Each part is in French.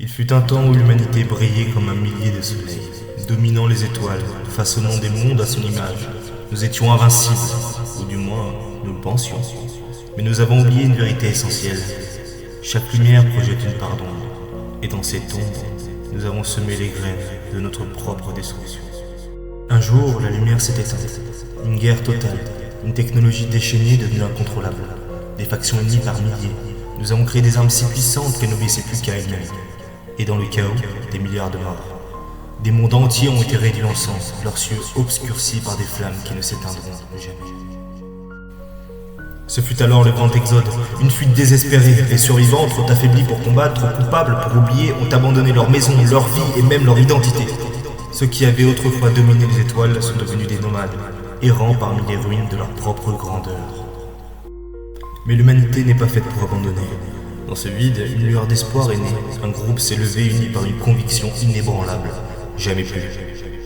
Il fut un temps où l'humanité brillait comme un millier de soleils, dominant les étoiles, façonnant des mondes à son image. Nous étions invincibles, ou du moins, nous le pensions. Mais nous avons oublié une vérité essentielle. Chaque lumière projette une part d'ombre, et dans cette ombre, nous avons semé les graines de notre propre destruction. Un jour, la lumière s'est éteinte. Une guerre totale, une technologie déchaînée devenue incontrôlable. Des factions ennemies par milliers. Nous avons créé des armes si puissantes qu'elles n'obéissaient plus qu'à elles-mêmes. Et dans le chaos, des milliards de morts. Des mondes entiers ont été réduits en sang, leurs cieux obscurcis par des flammes qui ne s'éteindront jamais. Ce fut alors le grand exode, une fuite désespérée. Les survivants, trop affaiblis pour combattre, trop coupables pour oublier, ont abandonné leur maison, leur vie et même leur identité. Ceux qui avaient autrefois dominé les étoiles sont devenus des nomades, errant parmi les ruines de leur propre grandeur. Mais l'humanité n'est pas faite pour abandonner. Dans ce vide, une lueur d'espoir est née. Un groupe s'est levé uni par une conviction inébranlable. Jamais plus.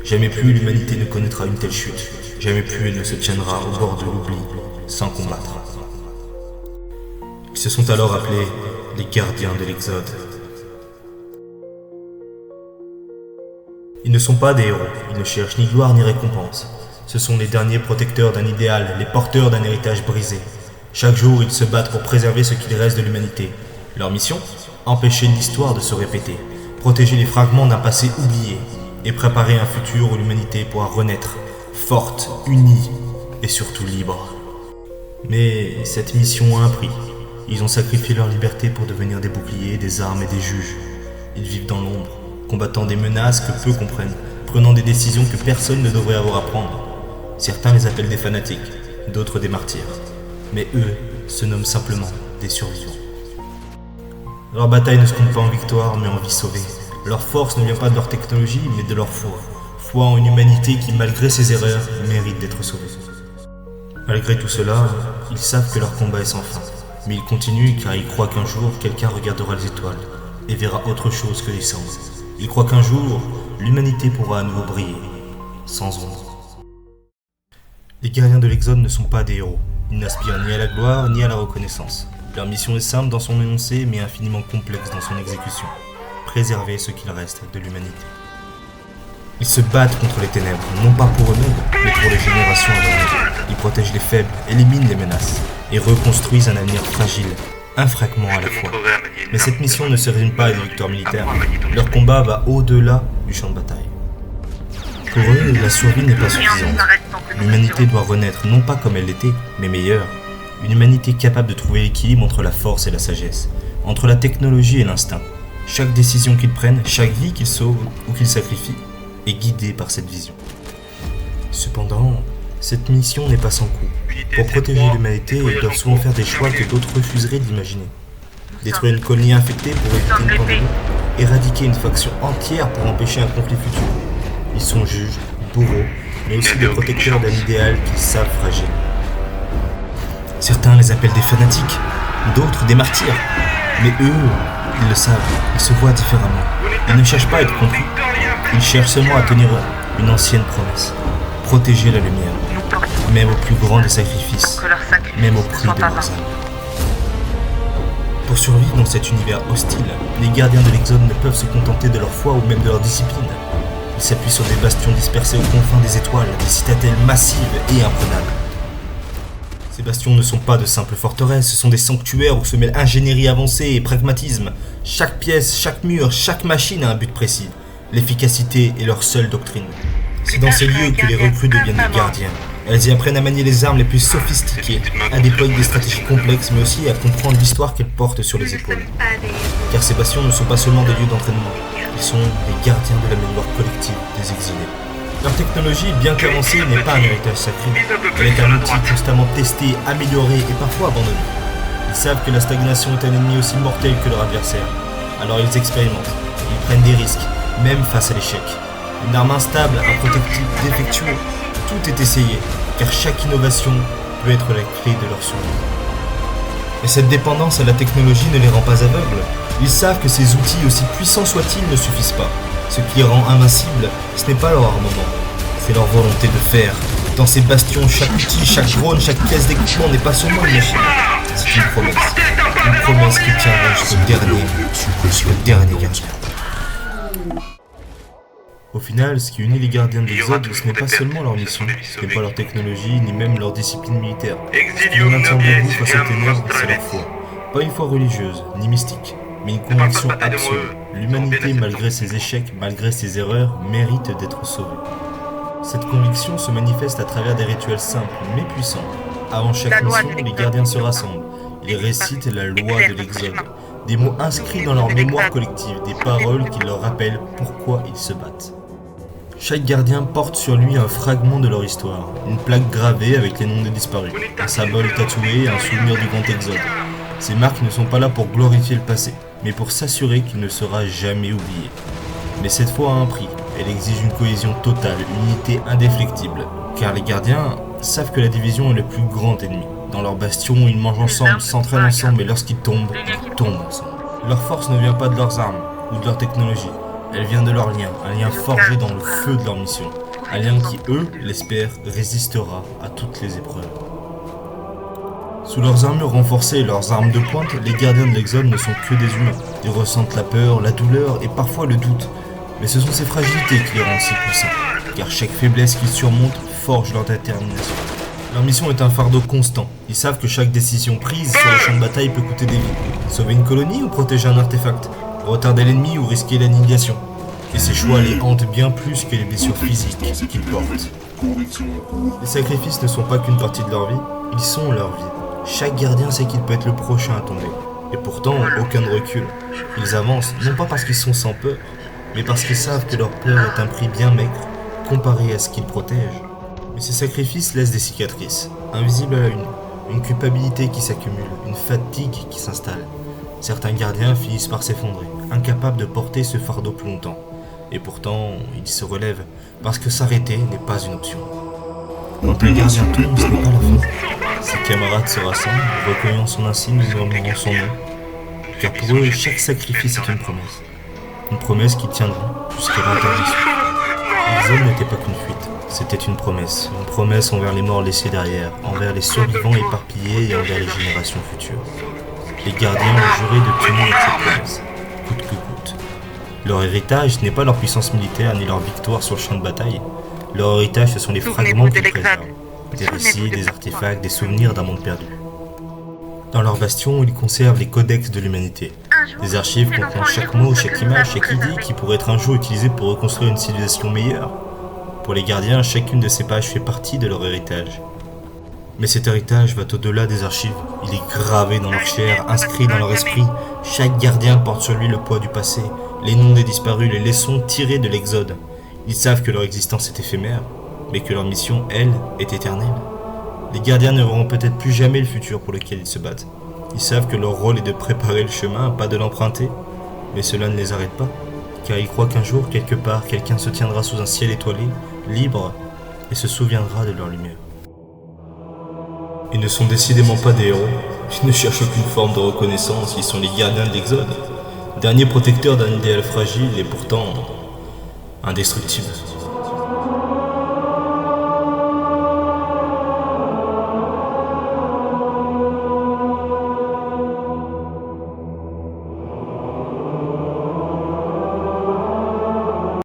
Jamais plus l'humanité ne connaîtra une telle chute. Jamais plus elle ne se tiendra au bord de l'oubli, sans combattre. Ils se sont alors appelés les gardiens de l'Exode. Ils ne sont pas des héros, ils ne cherchent ni gloire ni récompense. Ce sont les derniers protecteurs d'un idéal, les porteurs d'un héritage brisé. Chaque jour, ils se battent pour préserver ce qu'il reste de l'humanité. Leur mission ? Empêcher l'histoire de se répéter, protéger les fragments d'un passé oublié et préparer un futur où l'humanité pourra renaître, forte, unie et surtout libre. Mais cette mission a un prix. Ils ont sacrifié leur liberté pour devenir des boucliers, des armes et des juges. Ils vivent dans l'ombre, combattant des menaces que peu comprennent, prenant des décisions que personne ne devrait avoir à prendre. Certains les appellent des fanatiques, d'autres des martyrs. Mais eux se nomment simplement des survivants. Leur bataille ne se compte pas en victoire, mais en vie sauvée. Leur force ne vient pas de leur technologie, mais de leur foi. Foi en une humanité qui, malgré ses erreurs, mérite d'être sauvée. Malgré tout cela, ils savent que leur combat est sans fin. Mais ils continuent car ils croient qu'un jour, quelqu'un regardera les étoiles et verra autre chose que les cendres. Ils croient qu'un jour, l'humanité pourra à nouveau briller, sans ombre. Les gardiens de l'Exode ne sont pas des héros. Ils n'aspirent ni à la gloire ni à la reconnaissance. Leur mission est simple dans son énoncé, mais infiniment complexe dans son exécution. Préserver ce qu'il reste de l'humanité. Ils se battent contre les ténèbres, non pas pour eux-mêmes, mais pour les générations à venir. Ils protègent les faibles, éliminent les menaces, et reconstruisent un avenir fragile, un fragment à la fois. Mais cette mission ne se résume pas à des victoires militaires. Leur combat va au-delà du champ de bataille. Pour eux, la survie n'est pas suffisante. L'humanité doit renaître non pas comme elle l'était, mais meilleure. Une humanité capable de trouver l'équilibre entre la force et la sagesse, entre la technologie et l'instinct. Chaque décision qu'ils prennent, chaque vie qu'ils sauvent ou qu'ils sacrifient, est guidée par cette vision. Cependant, cette mission n'est pas sans coût. Pour protéger l'humanité, ils doivent souvent faire des choix que d'autres refuseraient d'imaginer. Détruire une colonie infectée pour éviter une pandémie, éradiquer une faction entière pour empêcher un conflit futur. Ils sont juges, bourreaux, mais aussi des protecteurs d'un idéal qu'ils savent fragile. Certains les appellent des fanatiques, d'autres des martyrs. Mais eux, ils le savent, ils se voient différemment. Ils ne cherchent pas à être compris. Ils cherchent seulement à tenir une ancienne promesse. Protéger la lumière, même au plus grand des sacrifices, même au prix de leurs âmes. Pour survivre dans cet univers hostile, les gardiens de l'Exode ne peuvent se contenter de leur foi ou même de leur discipline. Ils s'appuient sur des bastions dispersés aux confins des étoiles, des citadelles massives et imprenables. Ces bastions ne sont pas de simples forteresses, ce sont des sanctuaires où se mêlent ingénierie avancée et pragmatisme. Chaque pièce, chaque mur, chaque machine a un but précis. L'efficacité est leur seule doctrine. C'est dans ces lieux que les recrues deviennent des gardiens. Elles y apprennent à manier les armes les plus sophistiquées, à déployer des stratégies complexes, mais aussi à comprendre l'histoire qu'elles portent sur les épaules. Car ces bastions ne sont pas seulement des lieux d'entraînement, ils sont les gardiens de la mémoire collective des exilés. Leur technologie, bien qu'avancée, n'est pas un héritage sacré. Elle est un outil constamment testé, amélioré et parfois abandonné. Ils savent que la stagnation est un ennemi aussi mortel que leur adversaire. Alors ils expérimentent, ils prennent des risques, même face à l'échec. Une arme instable, un prototype défectueux, tout est essayé, car chaque innovation peut être la clé de leur survie. Mais cette dépendance à la technologie ne les rend pas aveugles. Ils savent que ces outils, aussi puissants soient-ils, ne suffisent pas. Ce qui les rend invincibles, ce n'est pas leur armement, c'est leur volonté de faire. Dans ces bastions, chaque outil, chaque drone, chaque pièce d'équipement n'est pas seulement une machine. C'est une promesse qui tiendra jusqu'au dernier gardien. Au final, ce qui unit les gardiens de l'Exode, ce n'est pas seulement leur mission, ce n'est pas leur technologie, ni même leur discipline militaire. Ce qui les maintient debout face aux ténèbres, c'est leur foi. Pas une foi religieuse, ni mystique, mais une conviction absolue. L'humanité, malgré ses échecs, malgré ses erreurs, mérite d'être sauvée. Cette conviction se manifeste à travers des rituels simples, mais puissants. Avant chaque mission, les gardiens se rassemblent. Ils récitent la loi de l'Exode. Des mots inscrits dans leur mémoire collective, des paroles qui leur rappellent pourquoi ils se battent. Chaque gardien porte sur lui un fragment de leur histoire, une plaque gravée avec les noms des disparus, un symbole tatoué, un souvenir du grand Exode. Ces marques ne sont pas là pour glorifier le passé, mais pour s'assurer qu'il ne sera jamais oublié. Mais cette foi a un prix, elle exige une cohésion totale, une unité indéflectible, car les gardiens savent que la division est le plus grand ennemi. Dans leur bastion, ils mangent ensemble, s'entraînent ensemble, et lorsqu'ils tombent ensemble. Leur force ne vient pas de leurs armes ou de leur technologie. Elle vient de leur lien, un lien forgé dans le feu de leur mission. Un lien qui, eux, l'espèrent, résistera à toutes les épreuves. Sous leurs armures renforcées et leurs armes de pointe, les gardiens de l'Exode ne sont que des humains. Ils ressentent la peur, la douleur et parfois le doute. Mais ce sont ces fragilités qui les rendent si puissants, car chaque faiblesse qu'ils surmontent forge leur détermination. Leur mission est un fardeau constant. Ils savent que chaque décision prise sur le champ de bataille peut coûter des vies. Sauver une colonie ou protéger un artefact, retarder l'ennemi ou risquer l'annihilation. Et ces choix les hantent bien plus que les blessures physiques qu'ils portent. Les sacrifices ne sont pas qu'une partie de leur vie, ils sont leur vie. Chaque gardien sait qu'il peut être le prochain à tomber. Et pourtant, aucun ne recule. Ils avancent, non pas parce qu'ils sont sans peur, mais parce qu'ils savent que leur peur est un prix bien maigre, comparé à ce qu'ils protègent. Mais ces sacrifices laissent des cicatrices, invisibles à l'œil nu, une culpabilité qui s'accumule, une fatigue qui s'installe. Certains gardiens finissent par s'effondrer, incapables de porter ce fardeau plus longtemps. Et pourtant, ils se relèvent, parce que s'arrêter n'est pas une option. Quand un gardien tombe, ce n'est pas la fin. Ses camarades se rassemblent, recueillant son insigne et murmurant son nom. Car pour eux, chaque sacrifice est une promesse. Une promesse qui tiendra jusqu'à l'interdiction. L'exode n'était pas qu'une fuite, c'était une promesse envers les morts laissés derrière, envers les survivants éparpillés et envers les générations futures. Les gardiens ont juré de tenir cette promesse, coûte que coûte. Leur héritage n'est pas leur puissance militaire ni leur victoire sur le champ de bataille. Leur héritage, ce sont les fragments qu'ils préservent. Des récits, des artefacts, des souvenirs d'un monde perdu. Dans leur bastion, ils conservent les codex de l'humanité. Des archives contenant chaque mot, chaque image, chaque idée qui pourrait être un jour utilisée pour reconstruire une civilisation meilleure. Pour les gardiens, chacune de ces pages fait partie de leur héritage. Mais cet héritage va au-delà des archives. Il est gravé dans leur chair, inscrit dans leur esprit. Chaque gardien porte sur lui le poids du passé, les noms des disparus, les leçons tirées de l'Exode. Ils savent que leur existence est éphémère, mais que leur mission, elle, est éternelle. Les gardiens ne verront peut-être plus jamais le futur pour lequel ils se battent. Ils savent que leur rôle est de préparer le chemin, pas de l'emprunter. Mais cela ne les arrête pas, car ils croient qu'un jour, quelque part, quelqu'un se tiendra sous un ciel étoilé, libre, et se souviendra de leur lumière. Ils ne sont décidément pas des héros, ils ne cherchent aucune forme de reconnaissance, ils sont les gardiens de l'Exode, derniers protecteurs d'un idéal fragile et pourtant indestructible.